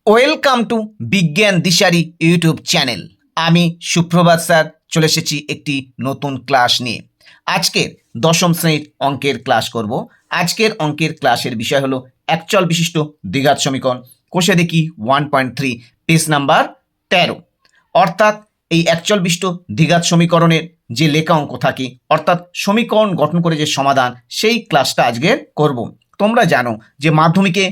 Welcome to বিজ্ঞান দিশারি YouTube channel. আমি সুপ্রভাত স্যার চলে এসেছি একটি নতুন ক্লাস নিয়ে। আজকের দশম শ্রেণীর অঙ্কের ক্লাস করব। আজকের অঙ্কের ক্লাসের বিষয় হলো একচল বিশিষ্ট দ্বিঘাত সমীকরণ। কোষে দেখি 1.3 পেজ নাম্বার 13। অর্থাৎ এই একচল বিশিষ্ট দ্বিঘাত সমীকরণের যে লেখা অঙ্ক থাকে, অর্থাৎ সমীকরণ গঠন করে যে সমাধান, সেই ক্লাসটা আজকের করব। তোমরা জানো যে মাধ্যমিকে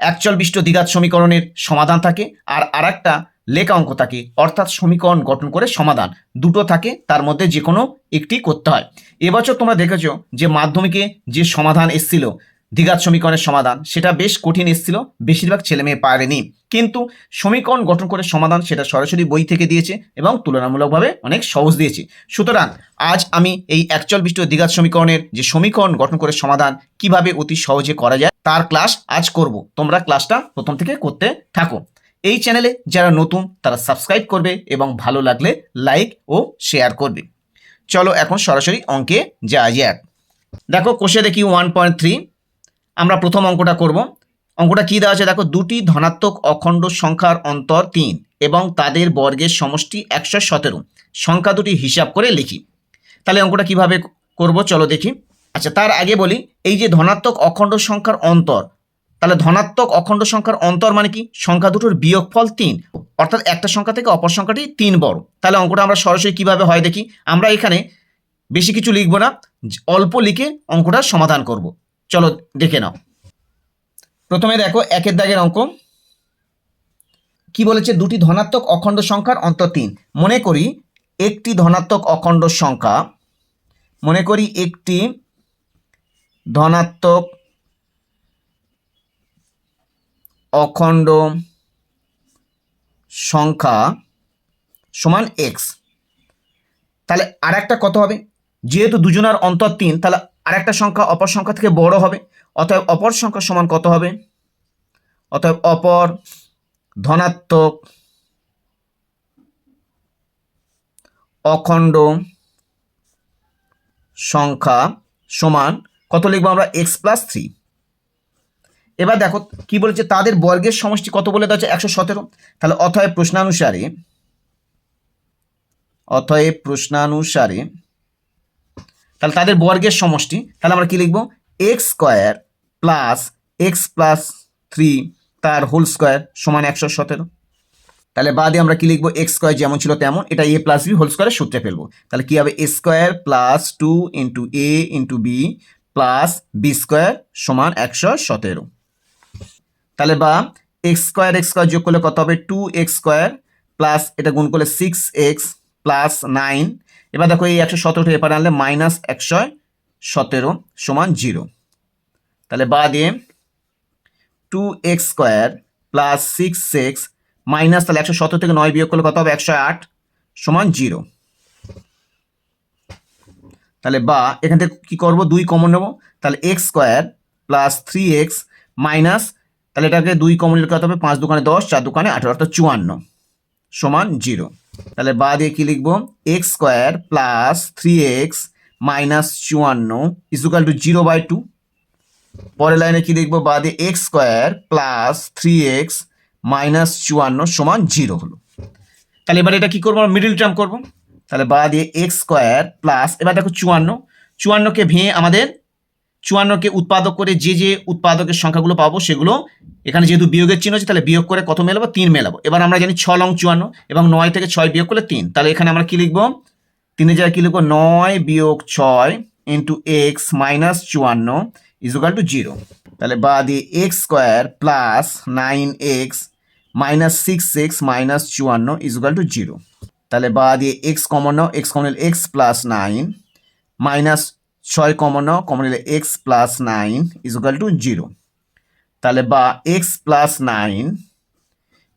একচল বিশিষ্ট দ্বিঘাত সমীকরণের সমাধান থাকে আর আরেকটা লেখা অঙ্ক থাকে, অর্থাৎ সমীকরণ গঠন করে সমাধান দুটো থাকে, তার মধ্যে যে কোনো একটি করতে হয়। এবছর তোমরা দেখেছো যে মাধ্যমিকে যে সমাধান এসেছিল দ্বিঘাত সমীকরণের সমাধান, সেটা বেশ কঠিন এসেছিল, বেশিরভাগ ছেলেমেয়ে পারেনি। কিন্তু সমীকরণ গঠন করে সমাধান সেটা সরাসরি বই থেকে দিয়েছে এবং তুলনামূলকভাবে অনেক সহজ দিয়েছে। সুতরাং আজ আমি এই একচল বিশিষ্ট দ্বিঘাত সমীকরণের যে সমীকরণ গঠন করে সমাধান কিভাবে অতি সহজে করা যায় তার ক্লাস আজ করব। তোমরা ক্লাসটা প্রথম থেকে করতে থাকো। এই চ্যানেলে যারা নতুন তারা সাবস্ক্রাইব করবে এবং ভালো লাগলে লাইক ও শেয়ার করবে। চলো এখন সরাসরি অঙ্কে যাওয়া যাক। দেখো কোষে দেখি 1.3, আমরা প্রথম অঙ্কটা করব। অঙ্কটা কি দেওয়া আছে দেখো, দুটি ধনাত্মক অখণ্ড সংখ্যার অন্তর 3 এবং তাদের বর্গের সমষ্টি 117। সংখ্যা দুটি হিসাব করে লিখি। তাহলে অঙ্কটা কিভাবে করব চলো দেখি। আচ্ছা, তার আগে বলি, এই যে ধনাত্মক অখণ্ড সংখ্যার অন্তর, তাহলে ধনাত্মক অখণ্ড সংখ্যার অন্তর মানে কি? সংখ্যা দুটোর বিয়োগফল 3, অর্থাৎ একটা সংখ্যা থেকে অপর সংখ্যাটি 3 বড়। তাহলে অঙ্কটা আমরা সরাসরি কিভাবে হয় দেখি। আমরা এখানে বেশি কিছু লিখব না, অল্প লিখে অঙ্কটার সমাধান করব। চলো দেখে নাও। প্রথমে দেখো একের দাগের অঙ্ক কি বলেছে, দুটি ধনাত্মক অখণ্ড সংখ্যার অন্তর 3। মনে করি একটি ধনাত্মক অখণ্ড সংখ্যা, মনে করি একটি ধনাত্মক অখণ্ড সংখ্যা সমান এক্স। তাহলে আর একটা কত হবে? যেহেতু দুজনার অন্তর 3, তাহলে আর একটা সংখ্যা অপর সংখ্যা থেকে বড় হবে, অতএব অপর সংখ্যা সমান কত হবে? অতএব অপর ধনাত্মক অখণ্ড সংখ্যা সমান কত লিখবো আমরা? X plus 3। এবার দেখো কি বলেছে, তাদের বর্গের সমষ্টি কত বলে দেওয়া আছে? 117। তাহলে অতএব প্রশ্নানুসারে তাহলে তাদের বর্গের সমষ্টি, তাহলে আমরা কি লিখবো? এক্স স্কোয়ার প্লাস 3 তার হোল স্কোয়ার সমান 117। তাহলে বাদে আমরা কি লিখবো? এক্স স্কোয়ার যেমন ছিল তেমন, এটা এ প্লাস বি হোল স্কোয়ারের সূত্রে ফেলবো। তাহলে কি হবে? A square plus 2 into a into b plus b square সমান 117। তাহলে বা এক্স স্কোয়ার যোগ করলে কত হবে? 2x স্কোয়ার প্লাস এটা গুণ করলে 6x প্লাস 9। এবার দেখো এই 117টা এপারে আনলে মাইনাস 117 সমান 0। তাহলে বা দিয়ে 2x square plus 6x minus, তাহলে 117 থেকে 9 বিয়োগ করলে কত হবে? 108 সমান 0। তাহলে বা এখান থেকে কী করবো? 2 কমন নেবো, তাহলে x square plus 3x minus, তাহলে এটাকে 2 কমন নিলে কত হবে? 5 দুকানে 10, 4 দুকানে 18, অর্থাৎ 54 সমান 0। তাহলে বা দিয়ে কি লিখবো? X square plus 3x minus 54 equal to 0/2। পরের লাইনে কি লিখবো? বা দিয়ে X square plus 3x minus 54 সমান 0 হলো। তাহলে এবার এটা কি করবো? মিডিল টার্ম করবো। তাহলে বা দিয়ে এক্স স্কোয়ার প্লাস, এবার দেখো 54কে ভেঙে আমাদের 54কে উৎপাদক করে যে উৎপাদকের সংখ্যাগুলো পাবো সেগুলো এখানে যেহেতু বিয়োগের চিহ্ন আছে, তাহলে বিয়োগ করে কত মেলাবো? 3 মেলাবো। এবার আমরা জানি 6 লং 54 এবং 9 থেকে 6 বিয়োগ করলে 3। তাহলে এখানে আমরা কি লিখবো? 3 জায়গায় কি লিখবো? 9 বিয়োগ 6 into X minus 54 equal to 0। তাহলে বা দিয়ে X square plus 9x minus 6x minus 54 equal to 0। তাহলে বা দিয়ে এক্স কমন নাও, এক্স কমন নিলে এক্স প্লাস 9 মাইনাস 6 কমন নাও, কমন নিলে এক্স প্লাস 9 ইকুয়াল টু 0। তাহলে বা x plus 9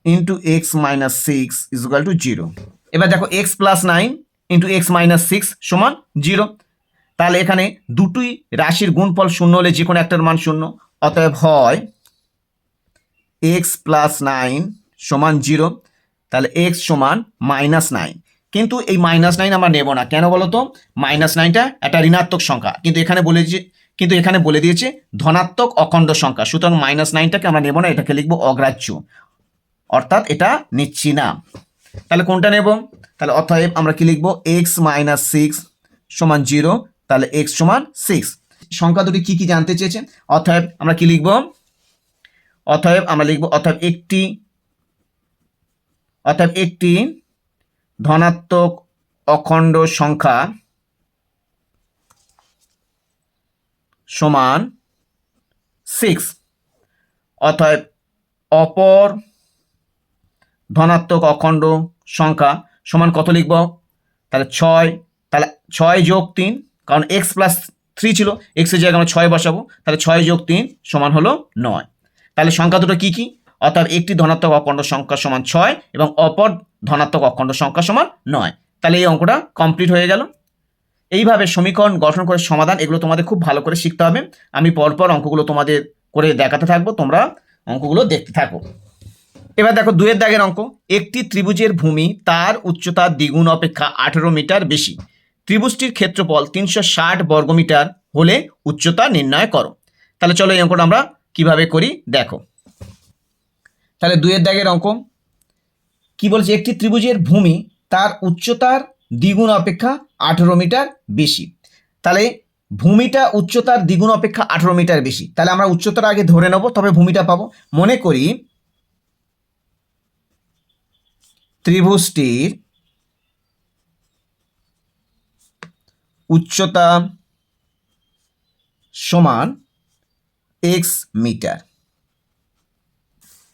into X minus 6 equal to 0। এবার দেখো x plus 9 into X minus 6 সমান 0। তাহলে এখানে দুটোই রাশির গুণফল 0 হলে যে কোনো একটার মান 0, অতএব হয় এক্স প্লাস 9 সমান 0। তাহলে এক্স সমান -9। কিন্তু এই -9 আমরা নেব না, কেন বলো তো? -9টা একটা ঋণাত্মক সংখ্যা, কিন্তু এখানে বলে দিয়েছে ধনাত্মক অখণ্ড সংখ্যা, সুতরাং -9টাকে আমরা নেব না, এটাকে লিখবো অগ্রাহ্য। অর্থাৎ এটা নিচ্ছি না। তাহলে কোনটা নেব? তাহলে অতএব আমরা কি লিখব? এক্স মাইনাস সিক্স সমান 0। তাহলে এক্স সমান 6। সংখ্যা দুটি কি কি জানতে চেয়েছেন? অতএব আমরা কি লিখব? অতএব আমরা লিখব অতএব একটি ধনাত্মক অখণ্ড সংখ্যা সমান 6। অতএব অপর ধনাত্মক অখণ্ড সংখ্যা সমান কত লিখব? তাহলে 6। তাহলে 6 যোগ 3, কারণ এক্স প্লাস 3 ছিল, এক্সের জায়গায় আমরা 6 বসাবো, তাহলে 6 যোগ 3 সমান হলো 9। তাহলে সংখ্যা দুটো কি কি? অর্থাৎ একটি ধনাত্মক অখণ্ড সংখ্যা সমান 6 এবং অপর ধনাত্মক অখণ্ড সংখ্যা সমান 9। তাহলে এই অঙ্কটা কমপ্লিট হয়ে গেল। এইভাবে সমীকরণ গঠন করে সমাধান, এগুলো তোমাদের খুব ভালো করে শিখতে হবে। আমি পরপর অঙ্কগুলো তোমাদের করে দেখাতে থাকবো, তোমরা অঙ্কগুলো দেখতে থাকো। এবার দেখো 2 এর দাগের অঙ্ক। একটি ত্রিভুজের ভূমি তার উচ্চতা দ্বিগুণ অপেক্ষা 18 মিটার বেশি। ত্রিভুজটির ক্ষেত্রফল 360 বর্গমিটার হলে উচ্চতা নির্ণয় করো। তাহলে চলো এই অঙ্কটা আমরা কিভাবে করি দেখো। তাহলে 2 এর দাগের অঙ্ক কি বলছে? একটি ত্রিভুজের ভূমি তার উচ্চতার দ্বিগুণ অপেক্ষা 18 মিটার বেশি। তাহলে ভূমিটা উচ্চতার দ্বিগুণ অপেক্ষা 18 মিটার বেশি। তাহলে আমরা উচ্চতাটা আগে ধরে নেব, তবে ভূমিটা পাবো। মনে করি ত্রিভুজটির উচ্চতা সমান এক্স মিটার।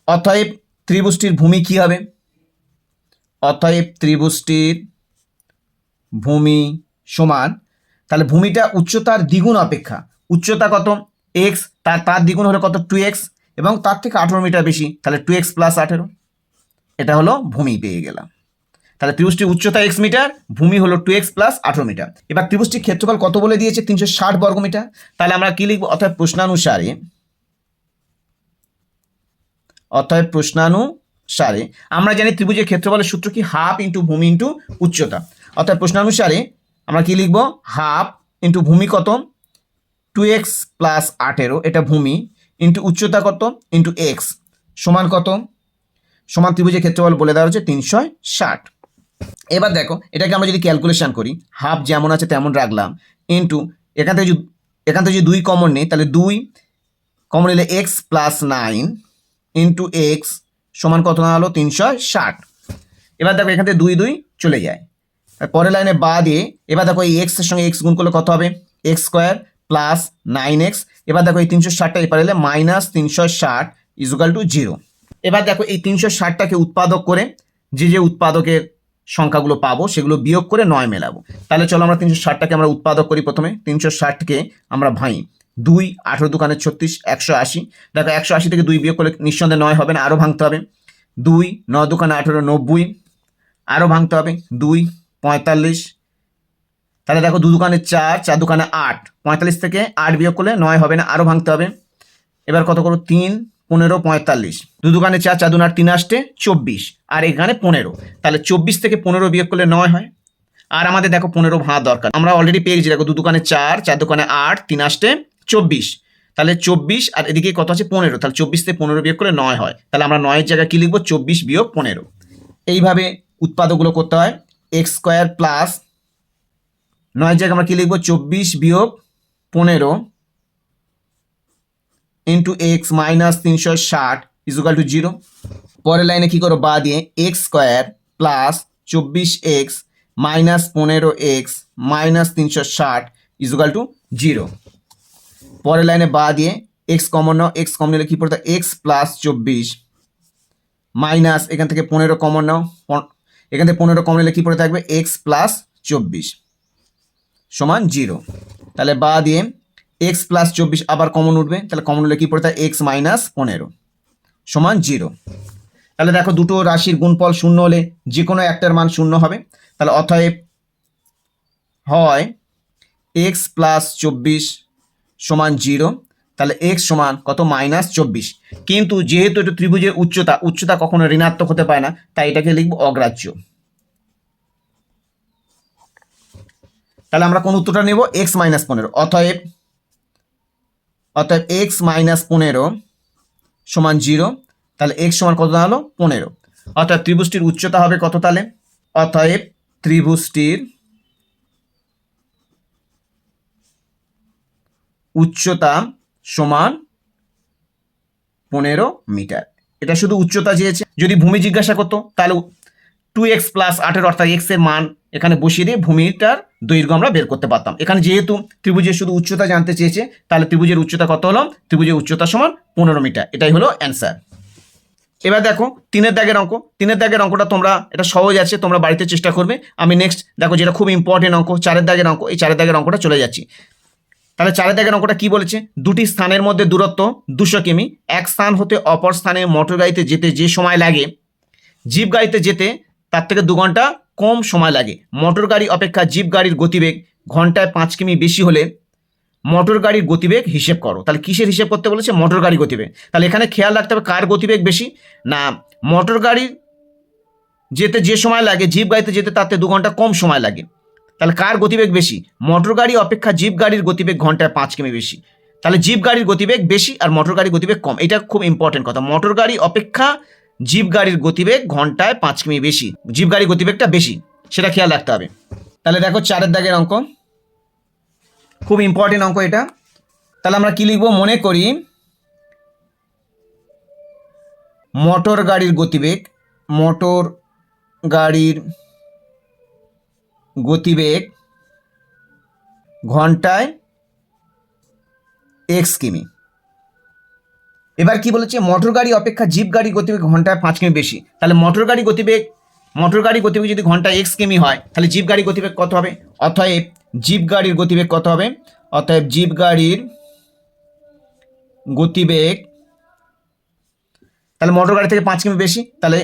অতএব ত্রিভুজটির ভূমি কি হবে? অতএব ত্রিভুজটির ভূমি সমান, তাহলে ভূমিটা উচ্চতার দ্বিগুণ অপেক্ষা, উচ্চতা কত? এক্স, তার দ্বিগুণ হলো কত? 2x, এবং তার থেকে 18 মিটার বেশি, তাহলে 2x প্লাস 18। এটা হলো ভূমি, পেয়ে গেলাম। তাহলে ত্রিভুজটির উচ্চতা এক্স মিটার, ভূমি হলো 2x প্লাস 18 মিটার। এবার ত্রিভুজটির ক্ষেত্রফল কত বলে দিয়েছে? 360 বর্গমিটার। তাহলে আমরা কি লিখব? অর্থাৎ প্রশ্নানুসারে আমরা জানি ত্রিভুজের ক্ষেত্রফলের সূত্র কি? হাফ ইন্টু ভূমি ইন্টু উচ্চতা। অর্থাৎ প্রশ্নানুসারে আমরা কি লিখব? হাফ ইন্টু ভূমি কত? 2x প্লাস 18, এটা ভূমি, ইন্টু উচ্চতা কত? ইন্টু এক্স, সমান কত? সমান ত্রিভুজের ক্ষেত্রফল বলে দেওয়া হচ্ছে 360। এবার দেখো এটাকে আমরা যদি ক্যালকুলেশন করি, হাফ যেমন আছে তেমন রাখলাম, ইন্টু এখান থেকে যদি 2 কমন নেই, তাহলে 2 কমন নিলে এক্স প্লাস 9 ইন্টু এক্স সমান কত না হলো? 360। এবার দেখো এখান থেকে 2 2 চলে যায়, পরের লাইনে বা দিয়ে এবার দেখো এই এক্স এর সঙ্গে এক্স গুণ করলে কত হবে? X square plus 9x। এবার দেখো এই 360টা এপারে এলে মাইনাস 360 ইজুকাল টু 0। এবার দেখো এই 360টাকে উৎপাদক করে যে উৎপাদকের সংখ্যাগুলো পাবো সেগুলো বিয়োগ করে 9 মেলাবো। তাহলে চলো আমরা 360টাকে আমরা উৎপাদক করি। প্রথমে 360কে আমরা ভাঙি। 2 18 দুকানে 36, 180। দেখো 180 থেকে 2 বিয়োগ করলে নিঃসন্দেহে 9 হবে না, আরও ভাঙতে হবে। 2 9 দুকানে 18, 90, আরও ভাঙতে হবে। 2 45। তাহলে দেখো 2 দুকানে 4, 4 দুকানে 8, 45 থেকে 8 বিয়োগ করলে 9 হবে না, আরও ভাঙতে হবে। এবার কত করো? 3 15 45, 2 দুকানে 4, 4 দুন 8, 3 আসতে 24, আর এখানে 15। তাহলে 24 থেকে 15 বিয়োগ করলে 9 হয়, আর আমাদের দেখো 15 ভাঙা দরকার। আমরা অলরেডি পেয়ে গেছি, দেখো 2 দুকানে 4, 4 দুকানে 8, 3 আসতে 24। তাহলে 24 আর এদিকে কত আছে? 15। তাহলে 24 থেকে 15 বিয়োগ করলে 9 হয়। তাহলে আমরা 9 এর জায়গায় কি লিখবো? 24 বিয়োগ 15। এইভাবে উৎপাদকগুলো করতে হয়। এক্স স্কোয়ার প্লাস 9 জায়গায় আমরা কি লিখবো? 24 বিয়োগ 15 into X minus 360 equal to 0। পরের লাইনে কি করো? বা দিয়ে X square plus 24x minus 15x minus 360 equal to 0। পরের লাইনে বা দিয়ে এক্স কমন নাও, এক্স কমন নিলে কি পড়তে? এক্স প্লাস 24 মাইনাস এখান থেকে 15 কমন নাও, এখান থেকে 15 কমন নিলে কি পড়ে থাকবে? এক্স প্লাস 24 সমান 0। তাহলে বা দিয়ে এক্স প্লাস 24 আবার কমন উঠবে, তাহলে কমন হলে কি পড়ে থাকে? এক্স মাইনাস 15 সমান 0। তাহলে দেখো দুটো রাশির গুণফল শূন্য হলে যে কোনো একটার মান শূন্য হবে। তাহলে অতএব হয় এক্স প্লাস 24 সমান 0। তাহলে এক্স সমান কত? মাইনাস 24। কিন্তু যেহেতু এটা ত্রিভুজের উচ্চতা কখনো ঋণাত্মক হতে পারে না, তাই এটাকে লিখব অগ্রাহ্য। তাহলে আমরা কোন উত্তরটা নেব? X minus 15। অতএব এক্স মাইনাস 15 সমান 0। তাহলে x সমান কত দাঁড়ালো 15। অর্থাৎ ত্রিভুজটির উচ্চতা হবে কত তাহলে? অতএব ত্রিভুজটির উচ্চতা সমান 15 মিটার। এটা শুধু উচ্চতা চেয়েছে। যদি ভূমি জিজ্ঞাসা করতো তাহলে 2x প্লাস 8 অর্থাৎ x এর মান এখানে বসিয়ে দিয়ে ভূমিটার দৈর্ঘ্য আমরা বের করতে পারতাম। এখানে যেহেতু ত্রিভুজের শুধু উচ্চতা জানতে চেয়েছে, তাহলে ত্রিভুজের উচ্চতা কত হলো? ত্রিভুজের উচ্চতা সমান 15 মিটার। এটাই হলো অ্যান্সার। এবার দেখো 3-এর দাগের অঙ্ক। 3-এর দাগের অঙ্কটা তোমরা, এটা সহজ আছে, তোমরা বাড়িতে চেষ্টা করবে। আমি নেক্সট দেখো যেটা খুব ইম্পর্টেন্ট অঙ্ক, 4-এর দাগের অঙ্ক। এই 4-এর দাগের অঙ্কটা চলে যাচ্ছি। তাহলে 4-এর দাগের অঙ্কটা কি বলেছে? দুটি স্থানের মধ্যে দূরত্ব 200 কিমি। এক স্থান হতে অপর স্থানে মোটর গাড়িতে যেতে যে সময় লাগে, জিপ গাড়িতে যেতে তার থেকে 2 ঘন্টা কম সময় লাগে। মোটর গাড়ি অপেক্ষা জিপ গাড়ির গতিবেগ ঘন্টায় 5 কিমি বেশি হলে মোটর গাড়ির গতিবেগ হিসেব করো। তাহলে কিসের হিসেব করতে বলেছে? মোটর গাড়ি গতিবেগ। তাহলে এখানে খেয়াল রাখতে হবে কার গতিবেগ বেশি, না মোটর গাড়ির যেতে যে সময় লাগে জিপ গাড়িতে যেতে তাতে 2 ঘন্টা কম সময় লাগে। তাহলে কার গতিবেগ বেশি? মোটর গাড়ি অপেক্ষা জিপ গাড়ির গতিবেগ ঘন্টায় 5 কিমি বেশি। তাহলে জিপ গাড়ির গতিবেগ বেশি আর মোটর গাড়ির গতিবেগ কম। এটা খুব ইম্পর্টেন্ট কথা। মোটর গাড়ি অপেক্ষা জিপ গাড়ির গতিবেগ ঘন্টায় 5 কিমি বেশি, জিপ গাড়ির গতিবেগটা বেশি, সেটা খেয়াল রাখতে হবে। তাহলে দেখো 4-এর দাগের অঙ্ক, খুব ইম্পর্টেন্ট অঙ্ক এটা। তাহলে আমরা কি লিখবো? মনে করি মোটর গাড়ির গতিবেগ ঘন্টায় x কিমি। এবার কি বলেছে? মোটর গাড়ি অপেক্ষা জিপ গাড়ির গতিবেগ ঘন্টায় 5 কিমি বেশি। তাহলে মোটর গাড়ি গতিবেগ যদি ঘন্টায় x কিমি হয়, তাহলে জিপ গাড়ির গতিবেগ কত হবে? অতএব জিপ গাড়ির গতিবেগ কত হবে? অতএব জিপ গাড়ির গতিবেগ, তাহলে মোটর গাড়ি থেকে 5 কিমি বেশি, তাহলে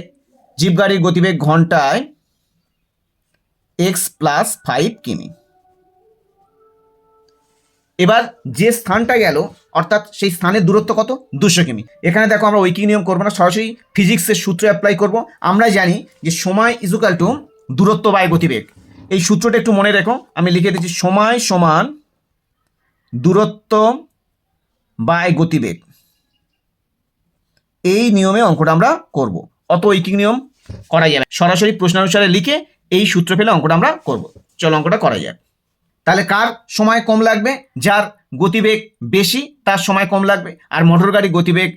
জিপ গাড়ির গতিবেগ ঘন্টায় x প্লাস 5 কিমি। এবার যে স্থানটা গেল অর্থাৎ সেই স্থানের দূরত্ব কত? 200 কিমি। এখানে দেখো আমরা ঐকিক নিয়ম করবো না, সরাসরি ফিজিক্সের সূত্র অ্যাপ্লাই করব। আমরা জানি যে সময় ইজুকাল টু দূরত্ব বাই গতিবেগ। এই সূত্রটা একটু মনে রেখো, আমি লিখে দিচ্ছি সময় সমান দূরত্ব বাই গতিবেগ। এই নিয়মে অঙ্কটা আমরা করব। অত ঐকিক নিয়ম করা যাবে, সরাসরি প্রশ্নানুসারে লিখে এই সূত্র ফেলে অঙ্কটা আমরা করব। চলো অঙ্কটা করা যাবে। তাহলে কার সময় কম লাগবে? যার গতিবেগ বেশি তার সময় কম লাগবে, আর মোটর গাড়ির গতিবেগ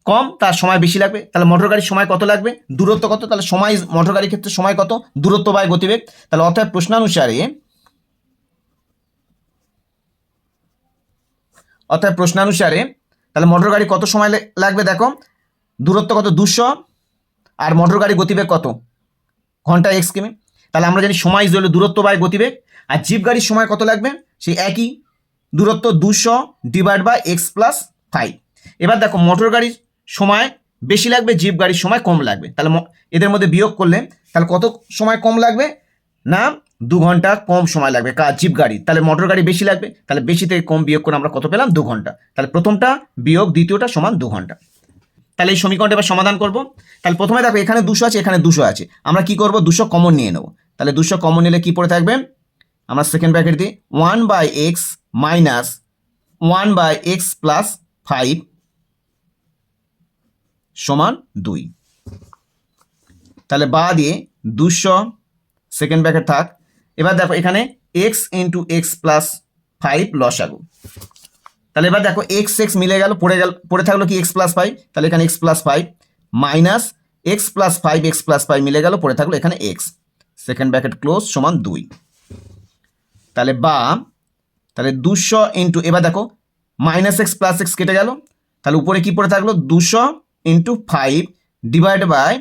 কম তার সময় বেশি লাগবে। তাহলে মোটর গাড়ির সময় কত লাগবে? দূরত্ব কত? তাহলে সময় মোটর গাড়ির ক্ষেত্রে সময় কত? দূরত্ব বাই গতিবেগ। তাহলে অর্থাৎ প্রশ্নানুসারে তাহলে মোটর গাড়ি কত সময় লাগবে? দেখো দূরত্ব কত? 200, আর মোটর গাড়ির গতিবেগ কত? ঘন্টায় x কিমি। তাহলে আমরা জানি সময় ইজ দূরত্ব বাই গতিবেগ। আর জিপ গাড়ির সময় কত লাগবে? সেই একই দূরত্ব 200 ডিভাইড বাই x প্লাস 5। এবার দেখো মোটর গাড়ির সময় বেশি লাগবে, জিপ গাড়ির সময় কম লাগবে। তাহলে এদের মধ্যে বিয়োগ করলে তাহলে কত সময় কম লাগবে? না 2 ঘন্টা কম সময় লাগবে জিপ গাড়ি। তাহলে মোটর গাড়ি বেশি লাগবে, তাহলে বেশি থেকে কম বিয়োগ করে আমরা কত পেলাম? 2 ঘন্টা। তাহলে প্রথমটা বিয়োগ দ্বিতীয়টা সমান 2 ঘন্টা। তাহলে এই সমীকরণটা এবার সমাধান করব। তাহলে প্রথমে দেখো এখানে 200 আছে, এখানে 200 আছে, আমরা কি করব? 200 কমন নিয়ে নেব। তাহলে 200 কমন নিলে কি পড়ে থাকবে? আমরা সেকেন্ড ব্র্যাকেট দিই 1/x মাইনাস 1/x প্লাস 5 সমান 2। তাহলে বা দিয়ে 200 সেকেন্ড ব্র্যাকেট থাক। এবার দেখো এখানে x ইন্টু এক্স প্লাস 5 লসাগু। তাহলে এবার দেখো x মিলে গেল, পড়ে থাকলো কি? x plus 5। তাহলে এখানে x plus 5 minus x plus 5 মিলে গেল, পড়ে থাকলো এখানে x সেকেন্ড ব্র্যাকেট ক্লোজ সমান 2। তাহলে তাহলে 200 ইন্টু, এবার দেখো মাইনাস x প্লাস x কেটে গেল, তাহলে উপরে কি পড়ে থাকলো? 200 into 5 divide by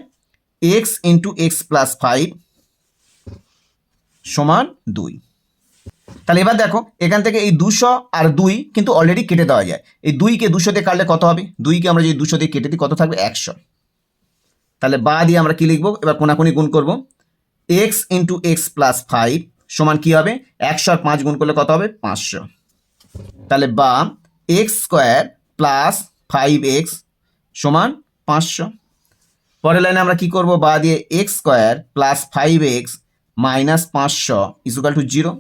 x into X plus 5 সমান 2। তাহলে এবার দেখো এখান থেকে এই 200 আর 2 কিন্তু অলরেডি কেটে দেওয়া যায়। এই 2কে 200 দিয়ে কাটলে কত হবে? 2কে আমরা যদি 200 দিয়ে কেটে দিই কত থাকবে? 100। তাহলে বা দিয়ে আমরা কি লিখবো? এবার কোনাকুনি গুণ করব। x ইন্টু এক্স প্লাস 5 সমান কি হবে? 100 আর 5 গুণ করলে কত হবে? 500। তাহলে বা এক্স স্কোয়ার প্লাস 5x সমান 500। পরের লাইনে আমরা কি করব? বা দিয়ে X square plus 5x minus 500 equal to 0।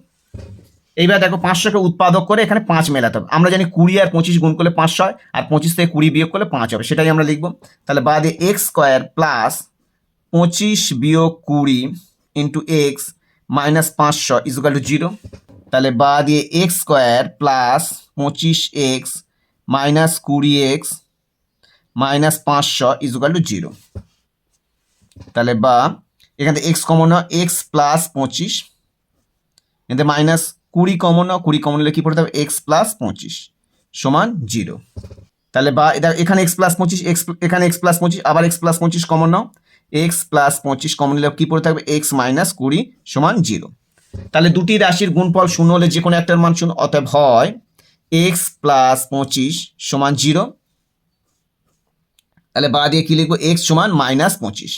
এইবার দেখো 500কে উৎপাদক করে এখানে 5 মেলাতে হবে। আমরা জানি 20 আর 25 গুণ করলে 500 হয়, আর 25 থেকে 20 বিয়োগ করলে 5 হবে, সেটাই আমরা লিখব। তাহলে বাদে এক্স স্কোয়ার প্লাস 25 বিয়োগ 20 into X minus 500 equal to 0। তাহলে বা দিয়ে X square plus 25x minus 20x minus 500 equal to 0। তাহলে বা এখান থেকে এক্স কমন হয়, এক্স প্লাস 25, এখানে মাইনাস 20 কমন হয়, 20 কমন হলে কী পড়তে হবে, এক্স প্লাস 25 সমান 0। তাহলে বা এখানে এক্স প্লাস 25, এখানে এক্স প্লাস 25, আবার এক্স প্লাস 25 কমন নাও, এক্স প্লাস 25 কমন নিলে কী পড়ে থাকবে, এক্স মাইনাস 20 সমান 0। তাহলে দুটি রাশির গুণফল 0 হলে যে কোনো একটার মান 0, অতএব হয় এক্স প্লাস 25 সমান 0। তাহলে বা দিয়ে কী লিখবো, এক্স সমান মাইনাস 25।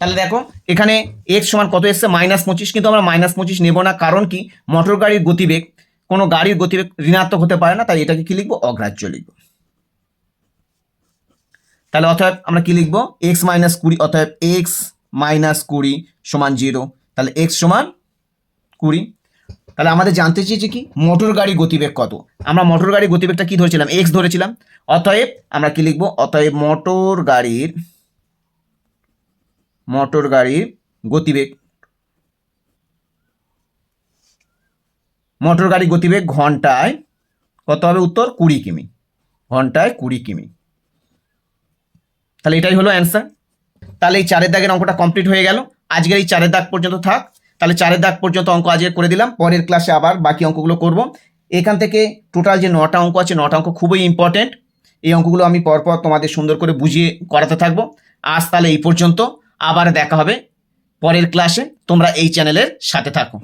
তাহলে দেখো এখানে এক্স সমান কত এসছে, মাইনাস 25, কিন্তু আমরা মাইনাস 25 নেব না, কারণ কি মোটর গাড়ির গতিবেগ, কোনো গাড়ির গতিবেগ ঋণাত্মক হতে পারে না, তাই এটাকে কি লিখবো, অগ্রাহ্য লিখবো। তাহলে অতএব আমরা কি লিখবো, এক্স মাইনাস 20, অতএব এক্স মাইনাস 20 সমান 0। তাহলে এক্স সমান 20। তাহলে আমাদের জানতে চেয়েছে কি মোটর গাড়ির গতিবেগ কত, আমরা মোটর গাড়ির গতিবেগটা কি ধরেছিলাম, এক্স ধরেছিলাম। অতএব আমরা কি লিখবো, অতএব মোটর গাড়ির গতিবেগ, মোটর গাড়ির গতিবেগ ঘন্টায় কত হবে, উত্তর 20 কিমি, ঘন্টায় 20 কিমি। তাহলে এটাই হলো অ্যান্সার। তাহলে এই 4 দাগের অঙ্কটা কমপ্লিট হয়ে গেল। আজকের এই 4 দাগ পর্যন্ত থাক। তাহলে 4 দাগ পর্যন্ত অঙ্ক আজকে করে দিলাম, পরের ক্লাসে আবার বাকি অঙ্কগুলো করব। এখান থেকে টোটাল যে 9টা অঙ্ক আছে, 9টা অঙ্ক খুবই ইম্পর্টেন্ট। এই অঙ্কগুলো আমি পরপর তোমাদের সুন্দর করে বুঝিয়ে করাতে থাকবো। আজ তাহলে এই পর্যন্ত, আবার দেখা হবে পরের ক্লাসে। তোমরা এই চ্যানেলের সাথে থাকো।